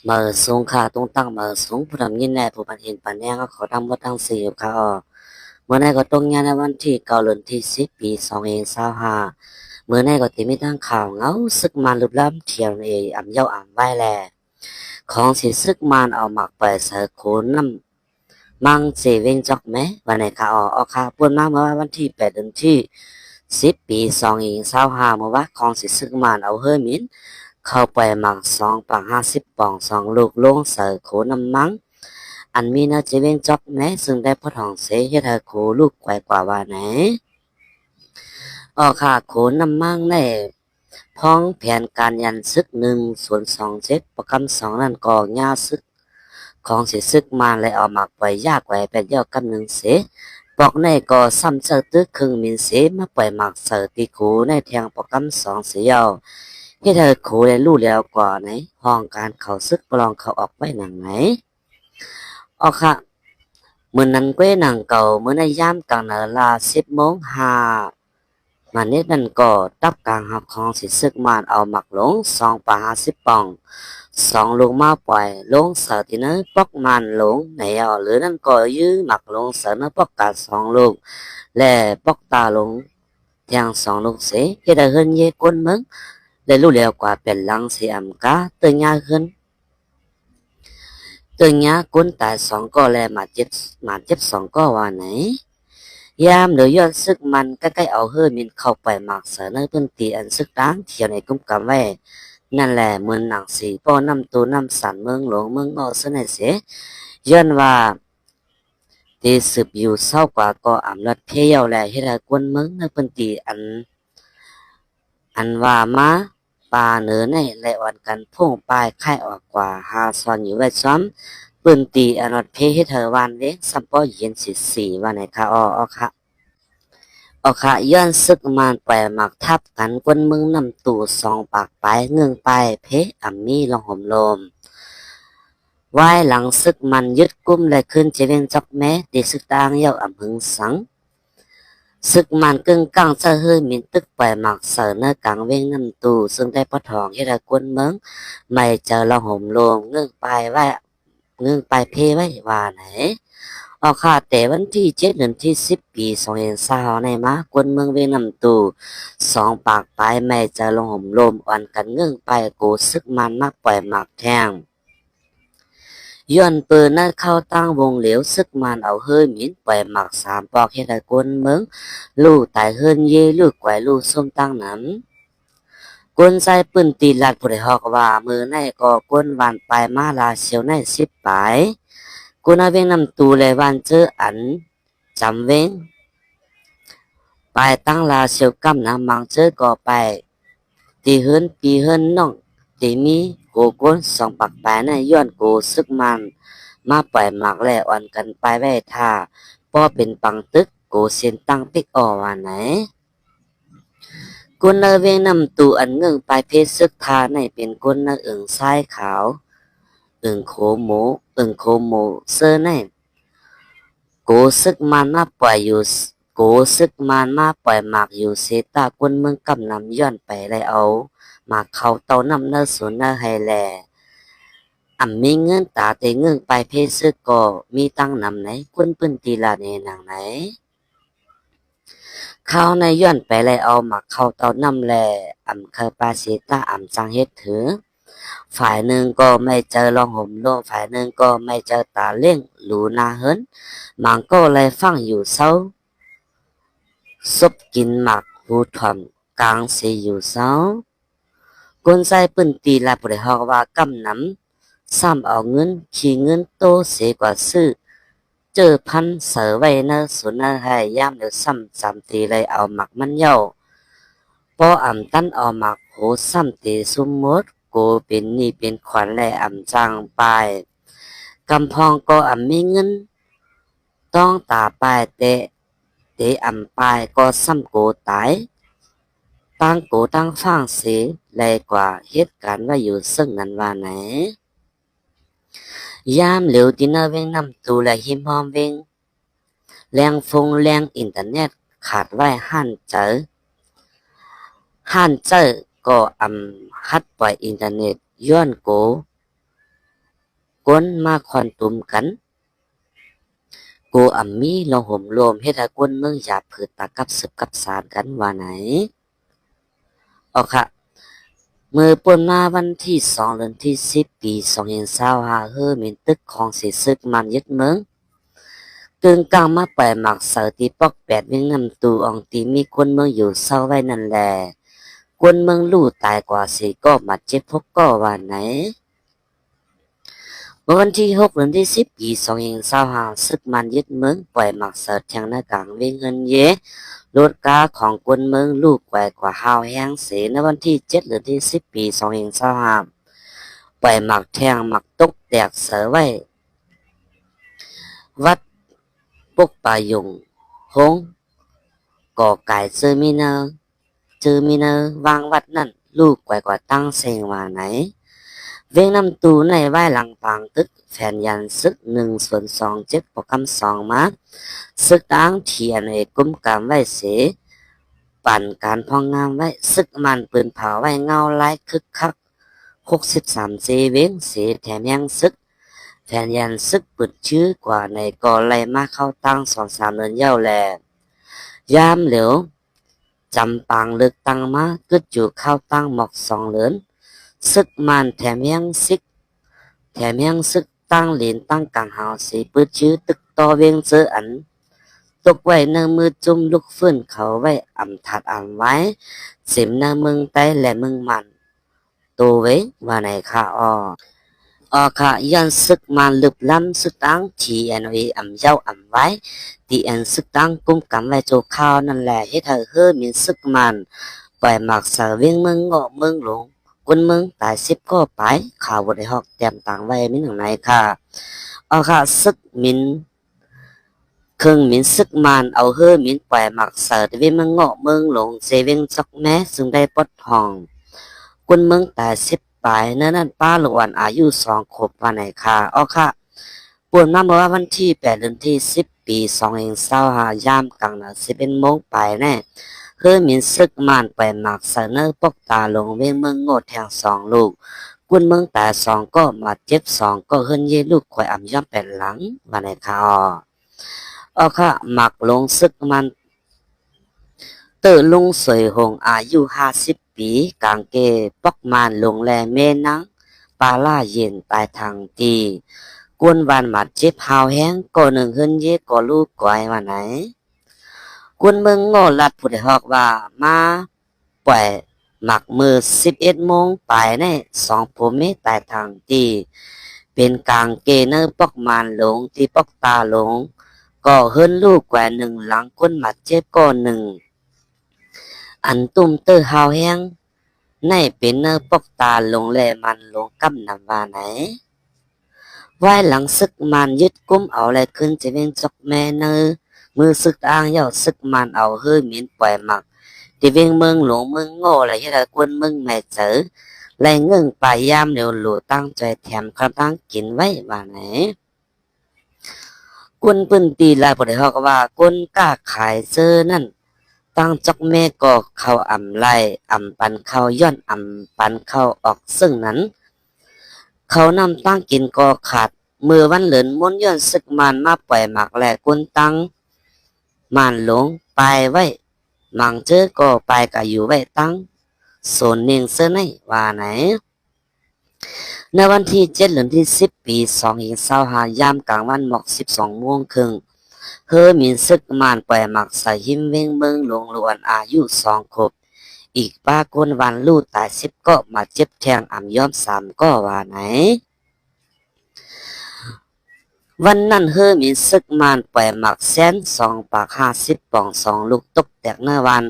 mở xuống khá tung tăng mở xuốngผู้ทำยินแน่ผู้ปันเห็นปันแน่ก็ขอทำบ่ตั้งสี่อยู่ค่ะเมื่อไหร่ก็ตรงงานในวันที่เก้าเดือนที่10 ปี2025เมื่อไหร่ก็ติมีทางข่าวเงาซึกมันลึกล้ำเที่ยวในอ่ำเย้าอ่ำไว้แลของสิซึกมันเอาหมักไปเสือโขนน้ำมังเสเวงจอกไหมวันไหนค่ะออกค่ะป่วนมากเมื่อวันที่8 เดือนที่ 10 ปี2025เมื่อว่าของสิซึกมันเอาเฮ้ยมิน เข้าไปหมัก2 ปัง 50 ปอง2 ลูกลงเสิร์ฟโขน้ำมังอันมีเนื้อจะเว้งจอกไหนซึ่งได้พอทองเสเฮ็ดให้โขลูกไกวกว่าว่าไหนค่ะโขน้ำมังในพ้องแผนการยันซึก1/27ประกำ2นั่นก็ย่าซึกของสิซึกมาเลยเอาหมักไว้ยากไว้เป็นยอดกำหนึ่งเสปอกในก็ซ้ำเจอตึกครึ่งมินเสมาปล่อยหมักเสิร์ฟตีโขในแทงประกำ2เสียว ให้เธอครูได้รู้แล้วก่อนไหนห้องการเขาซึกปลองเขาออกไปหนังไหนค่ะเมื่อนั้นก็หนังเก่าเมื่อในย่ามกลางนาลา10 โมง 5มาเน็ตนั่นก็ตับกลางหักของสิซึกมานเอาหมักลง2 ปัง 50 ปอง2 ลูกมาปล่อยลงเสือที่นั้นปอกมันลงไหนหรือนั่นก็ยื้อหมักลงเสือนั้นปอกกาด2 ลูกและปอกตาลงแทง2 ลูกเสียให้ได้เฮิรนเย่ก้นมึง ได้รู้แล้วกว่าเป็นหลังสีอำกาเตือนยาขึ้นเตือนยาก้นตาย2 ก็แลมาเจ็บ2 ก็ว่าไหนยามเดี๋ยวยอดซึกมันใกล้ๆเอาเฮือมินเข้าไปหมักเสนอพื้นตีอันซึกร้างเที่ยวในกุมกำไว้นั่นแหละเหมือนหนังสีป้อนำตัวนำสันเมืองหลวงเมืองนอกเสนเสียย้อนว่าตีสืบอยู่เศร้ากว่าก็อำลัดเพยาแลเฮ็ดให้กวนเมืองในพื้นตีอันว่ามาปลาเนื้อในและอ่อนกันพุ่งปลายไข่ออกกว่าหาซอนอยู่ไว้ซ้อมปืนตีอนอดเพให้เธอวานเล็กสัมปอเย็นสิสี่วันไหนคะค่ะย้อนซึกมานไปหมักทับกันกวนมึงนำตู่2 ปากไปเงื่องไปเพอัมมี่ลองห่มลมไว้หลังซึกมันยึดกุ้มและขึ้นเจเวงจอกแม้ดีซึกตางเย้าอ่ำหึงสัง ศึกมันกึ่งกลางจะเฮือมินตึกไปหมักเสือเนื้อกลางเว้งน้ำตูซึ่งได้พอทองให้ได้กวนเมืองไม่เจอละห่มโลงเงื่องไปไว้เงื่องไปเพไว้ว่าไหนค่ะแต่วันที่7 เดือนที่ 10 ปี2025ในมากวนเมืองเวียงน้ำตู2 ปากไปไม่เจอละห่มโลมอ่อนกันเงื่องไปกูซึกมันมากปล่อยหมักแทง ย้อนปืนนั้นเข้าตั้งวงเหลวซึกมันเอาเฮ้ยมินปล่อยหมัก3 ปอกให้ได้กวนเมืองลู่ตายเฮิรนเย่ลูกไกวลู่ส้มตั้งนั้นกวนใจปืนตีลัดผู้ใดฮอกว่ามือในก็กวนวานปลายมาลาเสียวใน10 ปลายกวนเอาเวงนำตูเลยวันเจออันจำเวงปลายตั้งลาเสียวกำนะมังเจอก็ไปตีเฮิรนปีเฮิรนน้องตีมีโกกวน2 ปากปลายในย้อนโกซึกมันมาปล่อยหมากแล่อ่อนกันไปไว้ท่าป้อเป็นปังตึกโกเซียนตั้งติ๊กว่าไหนกุนเนเวงนำตูอันเงื่องปลายเพชรซึกทาในเป็นกุนเนอึ่งทรายขาวอึ่งโคหมูเซอร์ในโกซึกมันมาปล่อยอยู่โกซึกมันมาปล่อยหมากอยู่เซตากุนเมืองกำนำย้อนไปเลยเอาหมากเขาเต้านำเนอสวนเนอไฮแลมีเงินตาแต่เงื่องปลายเพชรซึกก็มีตั้งนำไหนกุนปืนตีลาในหนังไหน เข้าในย้อนไปเลยเอาหมักเข้าเตาน้ำแลเคอปาซิต้าจังเฮ็ดถือฝ่ายหนึ่งก็ไม่เจอลองห่มโลมฝ่ายหนึ่งก็ไม่เจอตาเล่งหลูนาเฮินมันก็เลยฟังอยู่เศร้าซบกินหมักหูถ่อมกลางเสียอยู่เศร้ากุนใส่ปืนตีลาบริหอกว่ากำน้ำซ้ำเอาเงินขี่เงินโตเสียกว่าซื้อ เจอพันเสือไว้เนอสุนเนอให้ย่ามเดี๋ยวซ้ำจำตีเลยเอาหมักมันเย้าพอตั้นเอาหมักโหซ้ำตีซุมมดกูเป็นนี่เป็นขวัญและจางปลายกำพองก็มีเงินต้องตาปลายเตะปลายก็ซ้ำกูตายตั้งกูตั้งฟังเสียเลยกว่าเหตุการณ์ว่าอยู่ซึ่งนั้นว่าไหนยามเหลียวที่เนอเวงนำตูและหิมหอมเวง แรงฟงแรงอินเทอร์เน็ตขาดไว้ห้านเจอก็ฮัดปล่อยอินเทอร์เน็ตย้อนโก ก้นมาคอนตุ่มกันกูอ่ำมีลองห่มรวมเฮ็ดให้ก้นเมืองหยาบผืดตากับสืบกับสารกันว่าไหนเอาค่ะมือป่นมาวันที่2 เดือนที่ 10 ปี2025มีตึกของสีซึกมันยึดเมืองกึ่งกลางมาปล่อยหมักเสาตีปอก8เวียงนำตูอองตีมีคนเมืองอยู่เศร้าไว้นั่นแหละคนเมืองลู่ตายกว่าสิก็มาเจ็บพกก็ว่าไหนเมื่อวันที่6 เดือนที่ 10 ปี2025ซึกมันยึดเมืองปล่อยหมักเสาแทงหน้ากลางเวียงเงินเยรถกาของคนเมืองลูกแกว่กว่าฮาวแห้งเสในวันที่7 เดือนที่ 10 ปี2025ปล่อยหมักแทงหมักตกแตกเสือไว้วัดปุกป่ายงหงก่อไก่เจอมีเนอวางวัดนั่นลูกแกว่กว่าตั้งเซงว่าไหนเวียงน้ำตูในไหว้หลังปางตึกแฟนยันซึก1/27โปรแกรม2มาซึกอ้างเทียนเอกกุมกามไว้เสปั่นการพองงามไว้ซึกมันปืนเผาไว้เงาลายคึกคัก63เจเว้งเสแถมยังซึกแฟนยันซึกปึดชื้อกว่าในก่อไล่มาเข้าตั้ง2-3เดือนเย้าแลยามเหลียวจำปางเลือกตั้งมากึดอยู่เข้าตั้งหมอก2 เดือนซึกมันแถมยังซึกตั้งเหรียญตั้งกลางหาวสีปืดชื้อตึกต่อเวียงเจออันตกไว้เนื้อมือจุ่มลุกฟื้นเขาไว้อ่ำถัดอ่ำไว้เสียมเนื้อมึงไตและมึงมันตัวเว้ว่าไหนค่ะค่ะยันซึกมันลึกล้ำซึกตั้งทีอันวีอ่ำเย้าอ่ำไว้ตีอันซึกตั้งกุ้มกำไว้โจข้าวนั่นแหละให้เธอเฮือมีซึกมันปล่อยหมักเสเวียงมึงเงาะมึงหลงคนมึงตาย10ก็ไปข่าวบได้ฮอกเตรียมตังไว้มิหนึ่งไหนค่ะค่ะซึกมินเครื่องมินซึกมันเอาเฮือมินปล่อยหมักเสเวียงมึงเงาะมึงหลงเซเวียงจอกแม้ซึ่งได้ปลดห้องคนมึงตาย10ไปนั่นป้าหลวนอายุ2 ขวบว่าไหนค่ะค่ะปวนมาเมื่อวันที่8 เดือนที่ 10 ปี2025ยามกลางนะ11 โมงไปแน่เฮือมินซึกมันไปหมักเสนอปกตาลงเวียงเมืองโง่แทง2 ลูกกุนเมืองแต่2ก็มาเจ็บ2ก็เฮือนเยลูกข่อยอ่ำย่อมเป็นหลังว่าไหนค่ะค่ะหมักลงซึกมันเตอลุงสวยหงอายุ50 ปีกางเกปอกมานลงแลเมนังปาล่าเย็นตายทางตีกวนวานหมัดเจ็บหาวแห้งก็หนึ่งเฮือนเยก็ลูกก่อยว่าไหนกวนเมืองโง่ลัดผู้ใดฮอกว่ามาปล่อยหมักมือ11 โมงไปใน2 ผัวเมียตายทางตีเป็นกางเกเนอร์ปอกมานหลงที่ปอกตาหลงก็เฮือนลูกแกว่าหนึ่งหลังก้นหมัดเจ็บก็หนึ่งอันตุ้มเตอหาวแห้งในเป็นเนอปอกตาลงแลมันลงกำนำว่าไหนไว้หลังซึกมันยึดกุมเอาแลขึ้นจะเป็นจอกแม่เนอมือซึกอ้างเย้าซึกมันเอาเฮือมินปล่อยหมักที่เวียงเมืองหลงเมืองโง่อะไรที่ละกวนเมืองแม่เจอไรเงื่งปลายยามเร็วหลูตั้งใจแถมคำตั้งกินไว้ว่าไหนกวนปืนตีลายผู้ใดฮอกว่ากวนกล้าขายเจอนั่นตั้งจอกแม่ก็เข้าอ่ำไล่อ่ำปันเข้าย้อนอ่ำปันเข้าออกซึ่งนั้นเขานำตั้งกินก็ขาดมือวันเหลินม้วนย้อนซึกมันมาปล่อยหมักแหลกุนตั้งมันหลงไปไว้มังเจอก็ไปก็อยู่ไว้ตั้งโซนเนียงเสื้อในว่าไหนในวันที่7 เดือนที่ 10 ปี2025ยามกลางวันหมอก12 โมงครึ่งเฮอมีซึกมานปล่อยหมักใส่หิมเวงเมืองหลวงหลวนอายุ2 ขวบอีกป้าคนวันลูกตาย10ก็มาเจ็บแทงอ่ำย้อม3ก็ว่าไหนวันนั้นเฮอมีซึกมานปล่อยหมัก1,2 ปาก50 ป่อง2 ลูกตกแตกในวัน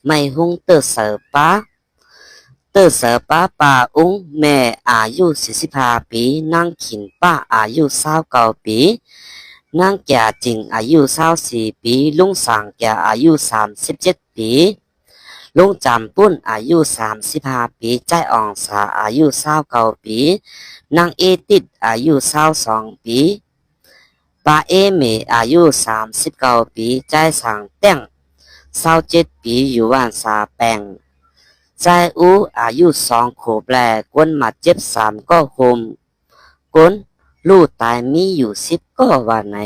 ไม่หุ้งเตอเสือป้าอุ้งแม่อายุ45 ปีนั่งขินป้าอายุ29 ปีนางแก่จริงอายุ24 ปีลุงสังแก่อายุ37 ปีลุงจำปุ้นอายุ35 ปีใจอ่องสาอายุ29 ปีนางเอติดอายุ22 ปีป้าเอเมอายุ39 ปีใจสังแต่ง27 ปีอยู่ว่านสาแปงใจอายุ2 ขวบแลกวนมาเจ็บ3ก็โฮมกวน ลูกตายมีอยู่10ก็ว่าไหน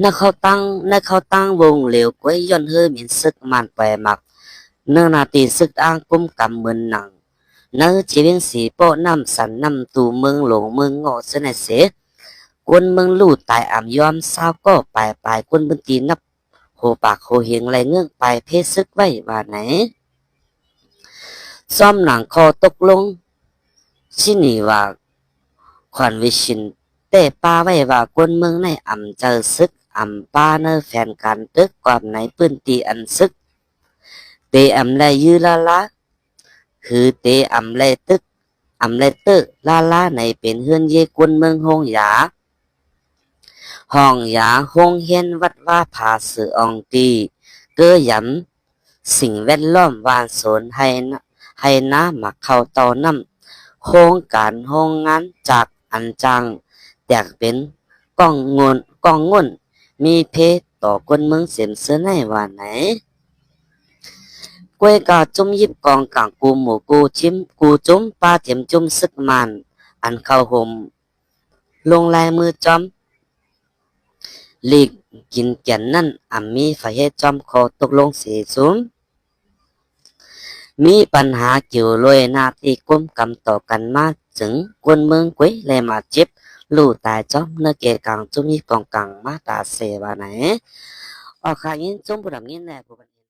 นักเขาตั้งวงเหลวก้วยย้อนเฮอมีซึกมันไปมักเนื้อนาตีซึกอ้างกุมกำเหมือนหนังเนื้อจีเวียงสีโป้น้ำสันน้ำตูเมืองหลงเมืองงอเสนเสกวนเมืองลู่ตายอ่ำยอมสาวก็ไปกวนบึนตีนับโหปากโหเหียงไรเงื่องไปเพศซึกไว้ว่าไหนซ้อมหนังคอตกลงชินีว่าขวัญวิชินแต่ป้าไว้ว่ากวนเมืองในอ่ำเจอซึกอ่ำป้าเนอแฟนกันตึกความไหนปืนตีอันซึกเตอ่ำไรยือละคือเตอ่ำไรตึกอ่ำไรตึกละในเป็นเฮือนเยกวนเมืองห้องหยาห้องเฮียนวัดว่าผาสืออองตีเก้อยำสิ่งแวดล้อมวานสนให้น้ามาเข้าเตาน้ำโครงการโรงงานจากอันจังแตกเป็นกองงนมีเพศต่อกวนเมืองเสียมเสื้อในว่าไหนกวยกาจุ่มยิบกองกลางกูหมูกูชิมกูจุ่มปลาเทียมจุ่มซึกมันอันเข้าห่มลงลายมือจอมหลีกกินแก่นนั่นอ่ำมีไฟเฮ็ดจอมคอตกลงเสียสูงมีปัญหาเกี่ยวลอยหน้าที่ก้มกำต่อกันมาถึงกวนเมืองกุ้ยเลยมาเจ็บลู่ตายจอมเนื้อเกกังจุ่มยิบกองกลางมาตาเสวาไหนออกขายยินจุ่มผู้ดำยินแน่ผู้